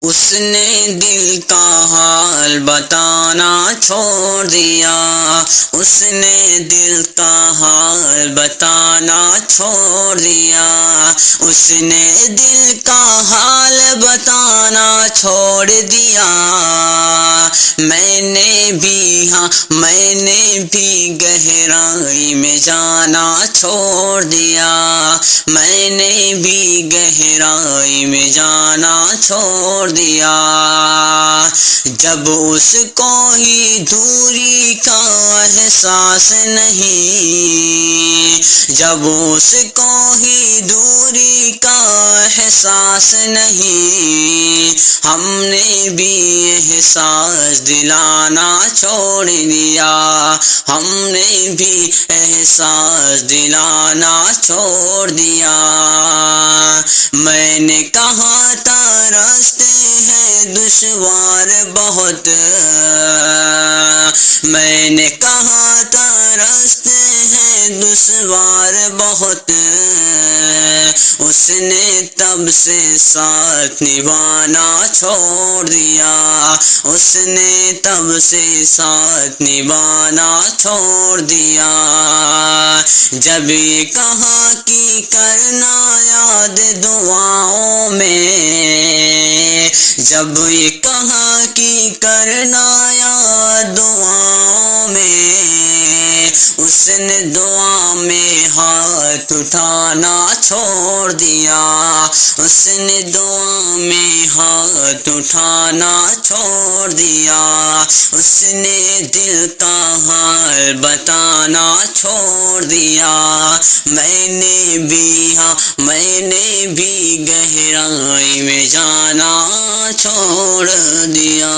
اس نے دل کا حال بتانا چھوڑ دیا، اس نے دل کا حال بتانا چھوڑ دیا، اس نے دل کا حال بتانا چھوڑ دیا۔ میں نے بھی گہرائی میں جانا چھوڑ دیا، میں نے بھی گہرائی میں جانا چھوڑ دیا۔ جب اس کو ہی دوری کا احساس نہیں، جب اس کو ہی دوری کا احساس نہیں، ہم نے بھی احساس دلانا چھوڑ دیا، ہم نے بھی احساس دلانا چھوڑ دیا۔ میں نے کہا تھا راستے ہیں دشوار بہت، میں نے کہا تھا راستے ہیں دشوار بہت، اس نے تب سے ساتھ نبھانا چھوڑ دیا، اس نے تب سے ساتھ نبھانا چھوڑ دیا۔ جب یہ کہا کہ کرنا یاد دعاؤں میں، جب یہ کہا کہ کرنا یاد دعاؤں میں، اس نے دعا میں ہاتھ اٹھانا چھوڑ دیا، اس نے دعا میں ہاتھ اٹھانا چھوڑ دیا، اس نے دل کا حال بتانا چھوڑ دیا۔ میں نے بھی گہرائی میں جانا چھوڑ دیا۔